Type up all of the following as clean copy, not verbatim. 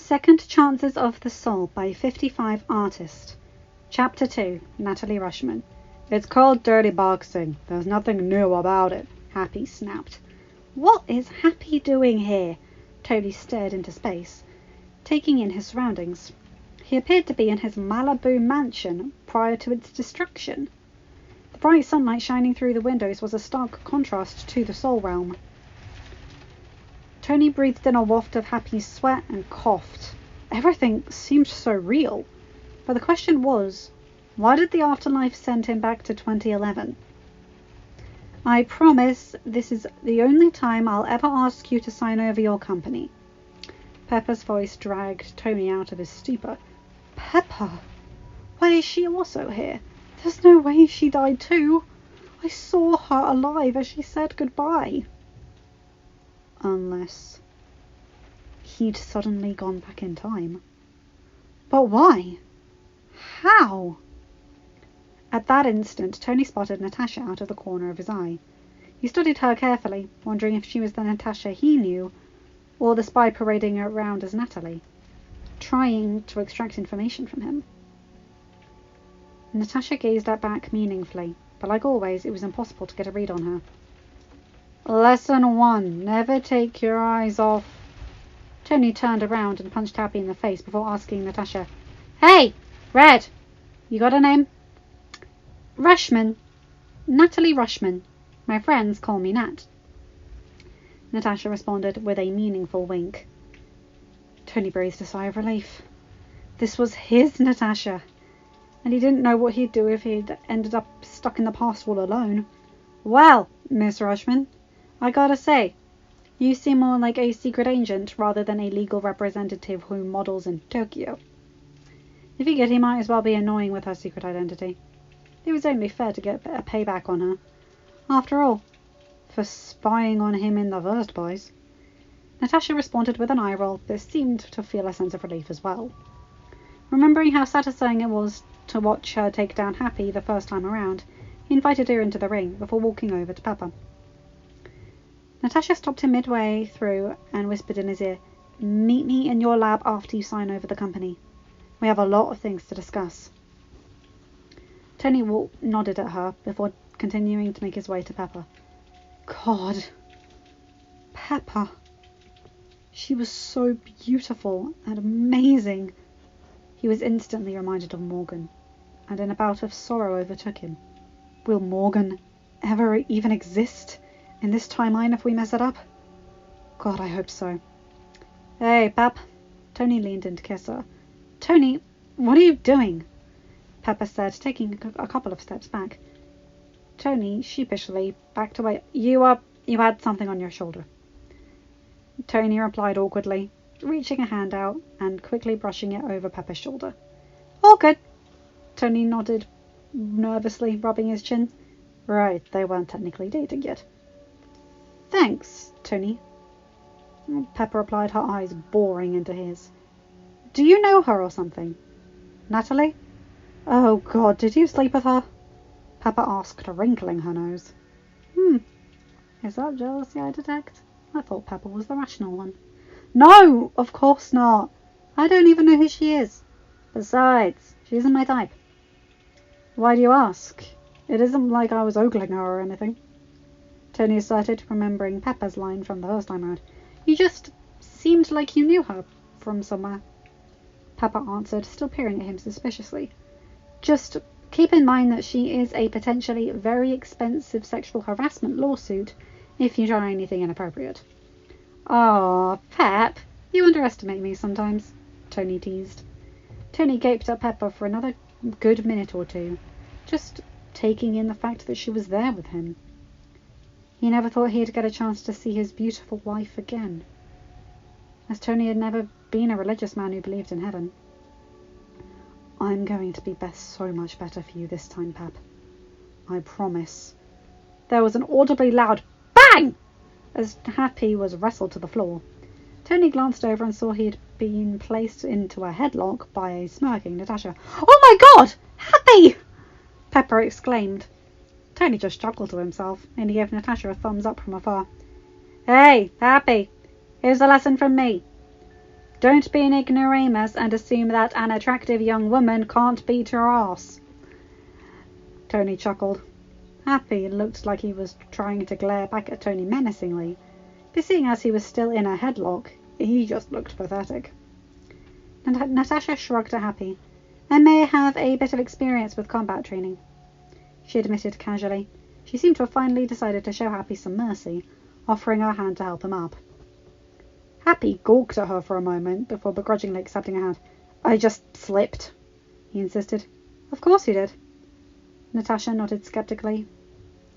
Second Chances of the Soul by 55artix. Chapter 2. Natalie Rushman. It's called dirty boxing. There's nothing new about it, Happy snapped. What is Happy doing here? Tony stared into space, taking in his surroundings. He appeared to be in his Malibu mansion prior to its destruction. The bright sunlight shining through the windows was a stark contrast to the soul realm. Tony breathed in a waft of Happy's sweat and coughed. Everything seemed so real. But the question was, why did the afterlife send him back to 2011? I promise this is the only time I'll ever ask you to sign over your company. Pepper's voice dragged Tony out of his stupor. Pepper? Why is she also here? There's no way she died too. I saw her alive as she said goodbye. Unless he'd suddenly gone back in time. But why? How? At that instant, Tony spotted Natasha out of the corner of his eye. He studied her carefully, wondering if she was the Natasha he knew, or the spy parading around as Natalie, trying to extract information from him. Natasha gazed back meaningfully, but like always, it was impossible to get a read on her. Lesson 1. Never take your eyes off. Tony turned around and punched Happy in the face before asking Natasha, Hey, Red, you got a name? Rushman. Natalie Rushman. My friends call me Nat. Natasha responded with a meaningful wink. Tony breathed a sigh of relief. This was his Natasha, and he didn't know what he'd do if he'd ended up stuck in the past all alone. Well, Miss Rushman, I gotta say, you seem more like a secret agent rather than a legal representative who models in Tokyo. He figured he might as well be annoying with her secret identity. It was only fair to get a payback on her. After all, for spying on him in the first place. Natasha responded with an eye roll, but seemed to feel a sense of relief as well. Remembering how satisfying it was to watch her take down Happy the first time around, he invited her into the ring before walking over to Pepper. Natasha stopped him midway through and whispered in his ear, Meet me in your lab after you sign over the company. We have a lot of things to discuss. Tony nodded at her before continuing to make his way to Pepper. God. Pepper. She was so beautiful and amazing. He was instantly reminded of Morgan, and in a bout of sorrow overtook him. Will Morgan ever even exist in this timeline if we mess it up? God, I hope so. Hey, Pep. Tony leaned in to kiss her. Tony, what are you doing? Pepper said, taking a couple of steps back. Tony sheepishly backed away. You had something on your shoulder. Tony replied awkwardly, reaching a hand out and quickly brushing it over Pepper's shoulder. All good. Tony nodded nervously, rubbing his chin. Right, they weren't technically dating yet. Thanks, Tony. Pepper replied, her eyes boring into his. Do you know her or something? Natalie? Oh God, did you sleep with her? Pepper asked, wrinkling her nose. Is that jealousy I detect? I thought Pepper was the rational one. No, of course not. I don't even know who she is. Besides, she isn't my type. Why do you ask? It isn't like I was ogling her or anything. Tony asserted, remembering Pepper's line from the first time round. You just seemed like you knew her from somewhere. Pepper answered, still peering at him suspiciously. Just keep in mind that she is a potentially very expensive sexual harassment lawsuit if you try anything inappropriate. Aw, Pep, you underestimate me sometimes, Tony teased. Tony gaped at Pepper for another good minute or two, just taking in the fact that she was there with him. He never thought he'd get a chance to see his beautiful wife again, as Tony had never been a religious man who believed in heaven. I'm going to be so much better for you this time, Pep. I promise. There was an audibly loud bang as Happy was wrestled to the floor. Tony glanced over and saw he had been placed into a headlock by a smirking Natasha. Oh my God! Happy! Pepper exclaimed. Tony just chuckled to himself, and he gave Natasha a thumbs up from afar. Hey, Happy! Here's a lesson from me. Don't be an ignoramus and assume that an attractive young woman can't beat her ass. Tony chuckled. Happy looked like he was trying to glare back at Tony menacingly, but seeing as he was still in a headlock, he just looked pathetic. And Natasha shrugged at Happy. I may have a bit of experience with combat training, she admitted casually. She seemed to have finally decided to show Happy some mercy, offering her hand to help him up. Happy gawked at her for a moment before begrudgingly accepting a hand. I just slipped, he insisted. Of course you did. Natasha nodded skeptically.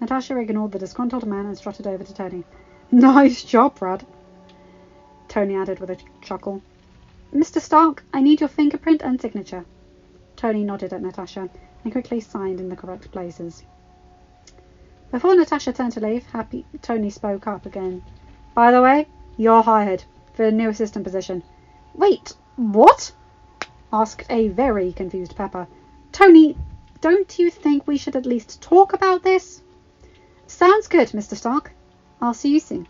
Natasha ignored the disgruntled man and strutted over to Tony. Nice job, Brad, Tony added with a chuckle. Mr. Stark, I need your fingerprint and signature. Tony nodded at Natasha and quickly signed in the correct places. Before Natasha turned to leave, Tony spoke up again. By the way, you're hired for a new assistant position. Wait, what? Asked a very confused Pepper. Tony, don't you think we should at least talk about this? Sounds good, Mr. Stark. I'll see you soon,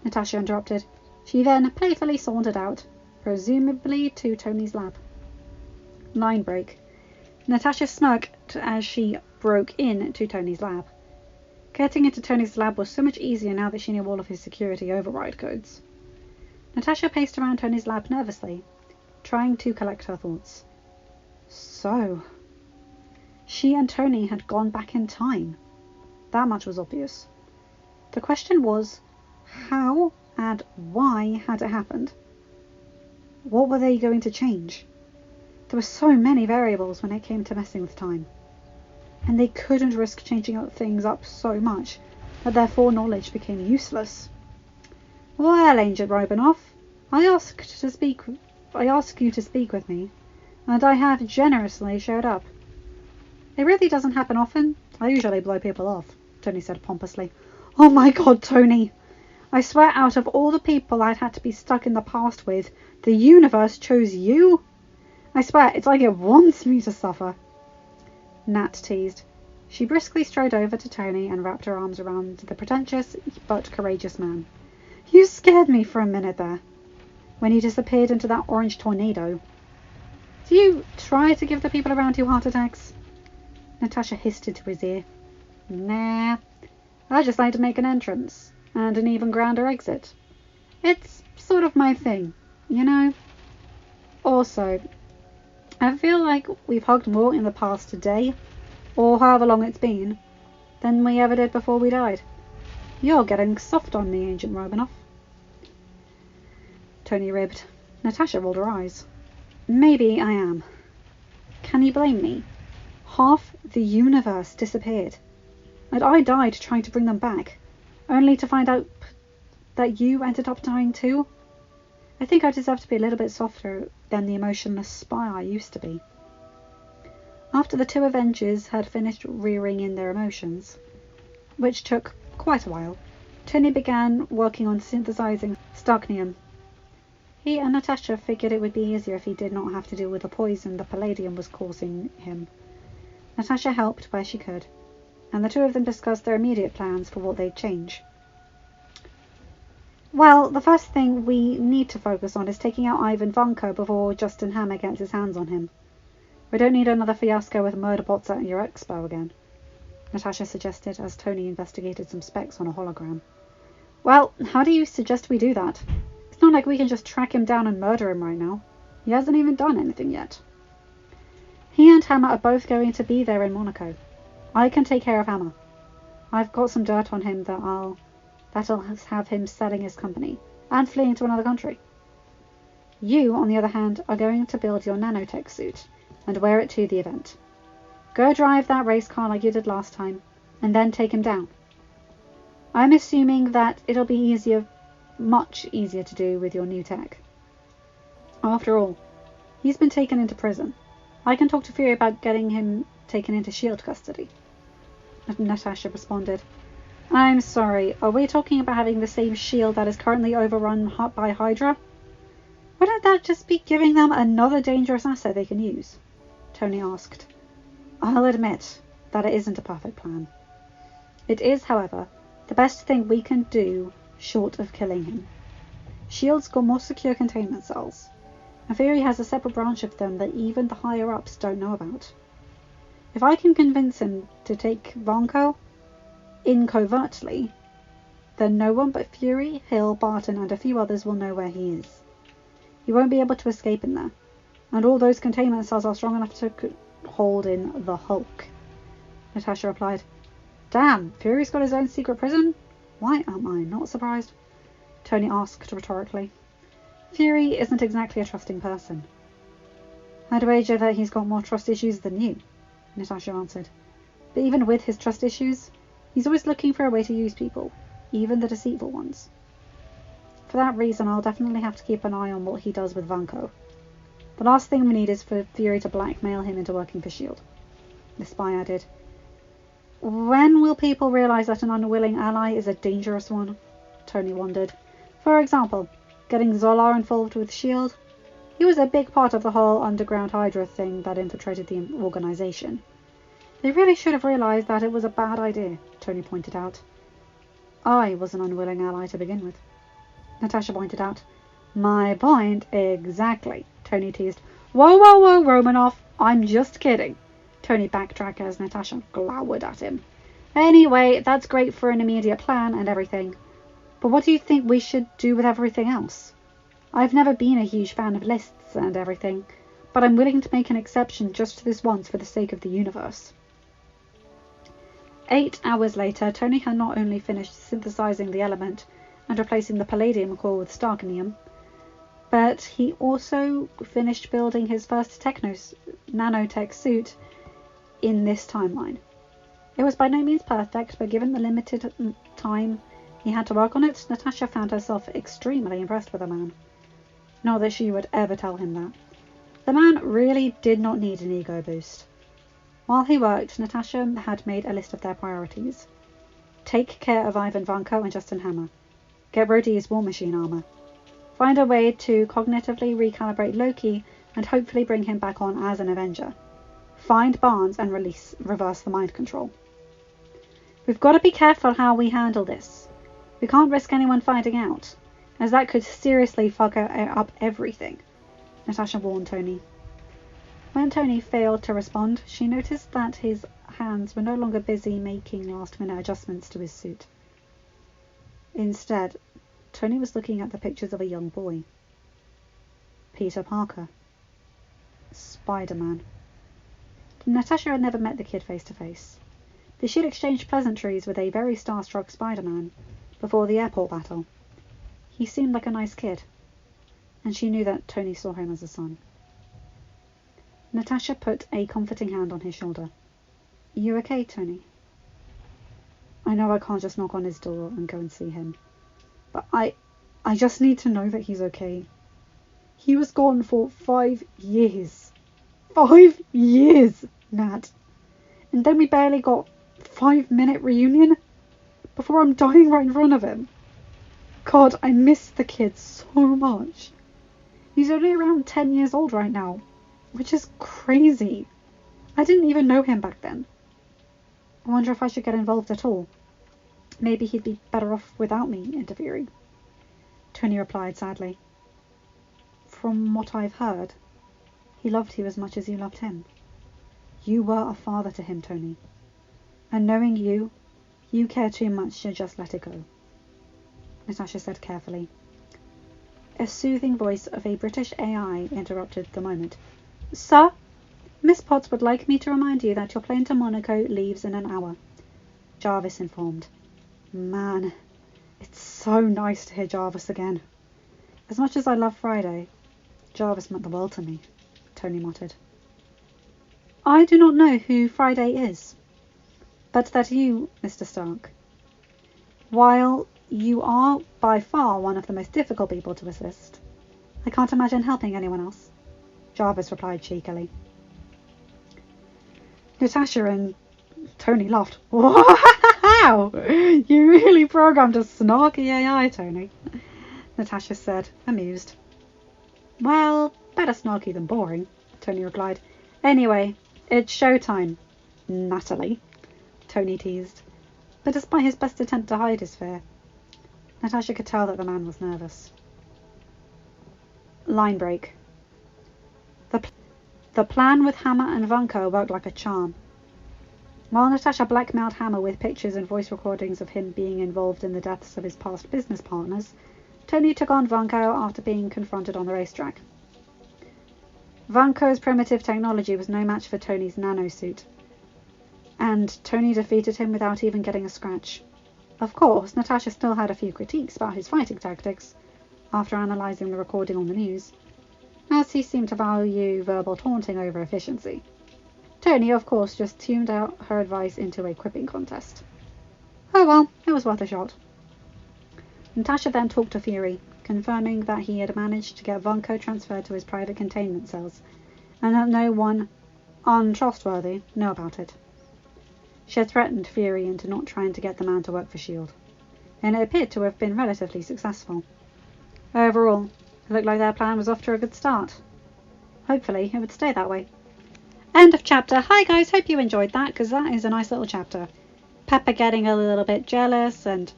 Natasha interrupted. She then playfully sauntered out, presumably to Tony's lab. Line break. Natasha smirked as she broke in to Tony's lab. Getting into Tony's lab was so much easier now that she knew all of his security override codes. Natasha paced around Tony's lab nervously, trying to collect her thoughts. So, she and Tony had gone back in time. That much was obvious. The question was, how and why had it happened? What were they going to change? There were so many variables when it came to messing with time, and they couldn't risk changing things up so much that their foreknowledge became useless. Well, Agent Robinoff, I asked you to speak with me, and I have generously showed up. It really doesn't happen often. I usually blow people off, Tony said pompously. Oh my god, Tony! I swear out of all the people I'd had to be stuck in the past with, the universe chose you? I swear, it's like it wants me to suffer. Nat teased. She briskly strode over to Tony and wrapped her arms around the pretentious but courageous man. You scared me for a minute there, when you disappeared into that orange tornado. Do you try to give the people around you heart attacks? Natasha hissed into his ear. Nah, I just like to make an entrance, and an even grander exit. It's sort of my thing, you know? Also, I feel like we've hugged more in the past day, or however long it's been, than we ever did before we died. You're getting soft on me, Agent Robinoff. Tony ribbed. Natasha rolled her eyes. Maybe I am. Can you blame me? Half the universe disappeared, and I died trying to bring them back, only to find out that you ended up dying too. I think I deserve to be a little bit softer than the emotionless spy I used to be. After the two Avengers had finished rearing in their emotions, which took quite a while, Tony began working on synthesizing Starknium. He and Natasha figured it would be easier if he did not have to deal with the poison the Palladium was causing him. Natasha helped where she could, and the two of them discussed their immediate plans for what they'd change. Well, the first thing we need to focus on is taking out Ivan Vanko before Justin Hammer gets his hands on him. We don't need another fiasco with murderbots at your expo again, Natasha suggested as Tony investigated some specs on a hologram. Well, how do you suggest we do that? It's not like we can just track him down and murder him right now. He hasn't even done anything yet. He and Hammer are both going to be there in Monaco. I can take care of Hammer. I've got some dirt on him that'll have him selling his company and fleeing to another country. You, on the other hand, are going to build your nanotech suit and wear it to the event. Go drive that race car like you did last time, and then take him down. I'm assuming that it'll be much easier to do with your new tech. After all, he's been taken into prison. I can talk to Fury about getting him taken into S.H.I.E.L.D. custody. Natasha responded. I'm sorry, are we talking about having the same S.H.I.E.L.D. that is currently overrun by Hydra? Wouldn't that just be giving them another dangerous asset they can use? Tony asked. I'll admit that it isn't a perfect plan. It is, however, the best thing we can do short of killing him. S.H.I.E.L.D's got more secure containment cells, and Fury has a separate branch of them that even the higher-ups don't know about. If I can convince him to take Vanko in covertly, then no one but Fury, Hill, Barton, and a few others will know where he is. He won't be able to escape in there, and all those containment cells are strong enough to hold in the Hulk. Natasha replied, Damn, Fury's got his own secret prison? Why am I not surprised? Tony asked rhetorically. Fury isn't exactly a trusting person. I'd wager that he's got more trust issues than you, Natasha answered. But even with his trust issues, he's always looking for a way to use people, even the deceitful ones. For that reason, I'll definitely have to keep an eye on what he does with Vanko. The last thing we need is for Fury to blackmail him into working for S.H.I.E.L.D. The spy added. When will people realise that an unwilling ally is a dangerous one? Tony wondered. For example, getting Zola involved with S.H.I.E.L.D. He was a big part of the whole underground Hydra thing that infiltrated the organisation. They really should have realised that it was a bad idea, Tony pointed out. I was an unwilling ally to begin with, Natasha pointed out. My point exactly, Tony teased. Whoa, whoa, whoa, Romanoff, I'm just kidding. Tony backtracked as Natasha glowered at him. Anyway, that's great for an immediate plan and everything. But what do you think we should do with everything else? I've never been a huge fan of lists and everything, but I'm willing to make an exception just this once for the sake of the universe. 8 hours later, Tony had not only finished synthesizing the element and replacing the palladium core with starkinium, but he also finished building his first nanotech suit in this timeline. It was by no means perfect, but given the limited time he had to work on it, Natasha found herself extremely impressed with the man. Not that she would ever tell him that. The man really did not need an ego boost. While he worked, Natasha had made a list of their priorities. Take care of Ivan Vanko and Justin Hammer. Get Rhodey's War Machine armor. Find a way to cognitively recalibrate Loki and hopefully bring him back on as an Avenger. Find Barnes and reverse the mind control. We've got to be careful how we handle this. We can't risk anyone finding out, as that could seriously fuck up everything, Natasha warned Tony. When Tony failed to respond, she noticed that his hands were no longer busy making last-minute adjustments to his suit. Instead, Tony was looking at the pictures of a young boy. Peter Parker. Spider-Man. Natasha had never met the kid face to face, but she'd exchanged pleasantries with a very starstruck Spider-Man before the airport battle. He seemed like a nice kid, and she knew that Tony saw him as a son. Natasha put a comforting hand on his shoulder. You okay, Tony? I know I can't just knock on his door and go and see him, but I just need to know that he's okay. He was gone for 5 years. 5 years, Nat. And then we barely got 5-minute reunion before I'm dying right in front of him. God, I miss the kid so much. He's only around 10 years old right now, which is crazy. I didn't even know him back then. I wonder if I should get involved at all. Maybe he'd be better off without me interfering. Tony replied sadly. From what I've heard, he loved you as much as you loved him. You were a father to him, Tony. And knowing you, you care too much to just let it go, Natasha said carefully. A soothing voice of a British AI interrupted the moment. Sir, Miss Potts would like me to remind you that your plane to Monaco leaves in an hour, Jarvis informed. Man, it's so nice to hear Jarvis again. As much as I love Friday, Jarvis meant the world to me, Tony muttered. I do not know who Friday is, but that you, Mr. Stark, while you are by far one of the most difficult people to assist, I can't imagine helping anyone else, Jarvis replied cheekily. Natasha and Tony laughed. Wow! You really programmed a snarky AI, Tony, Natasha said, amused. Well, better snarky than boring, Tony replied. Anyway, it's showtime, Natalie, Tony teased, but despite his best attempt to hide his fear, Natasha could tell that the man was nervous. Line break. The plan with Hammer and Vanko worked like a charm. While Natasha blackmailed Hammer with pictures and voice recordings of him being involved in the deaths of his past business partners, Tony took on Vanko after being confronted on the racetrack. Vanko's primitive technology was no match for Tony's nanosuit, and Tony defeated him without even getting a scratch. Of course, Natasha still had a few critiques about his fighting tactics after analysing the recording on the news, as he seemed to value verbal taunting over efficiency. Tony, of course, just tuned out her advice into a quipping contest. Oh well, it was worth a shot. Natasha then talked to Fury, confirming that he had managed to get Vanko transferred to his private containment cells, and that no one untrustworthy knew about it. She had threatened Fury into not trying to get the man to work for S.H.I.E.L.D., and it appeared to have been relatively successful. Overall, it looked like their plan was off to a good start. Hopefully, it would stay that way. End of chapter. Hi guys, hope you enjoyed that, because that is a nice little chapter. Pepper getting a little bit jealous, and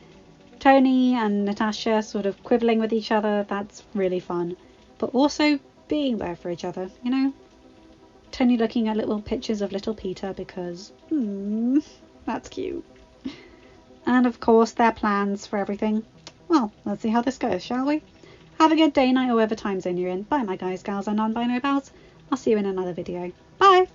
Tony and Natasha sort of quibbling with each other. That's really fun. But also being there for each other, you know? Tony looking at little pictures of little Peter because, that's cute. And of course their plans for everything. Well, let's see how this goes, shall we? Have a good day, night, or whatever time zone you're in. Bye my guys, gals, and non-binary pals. I'll see you in another video. Bye!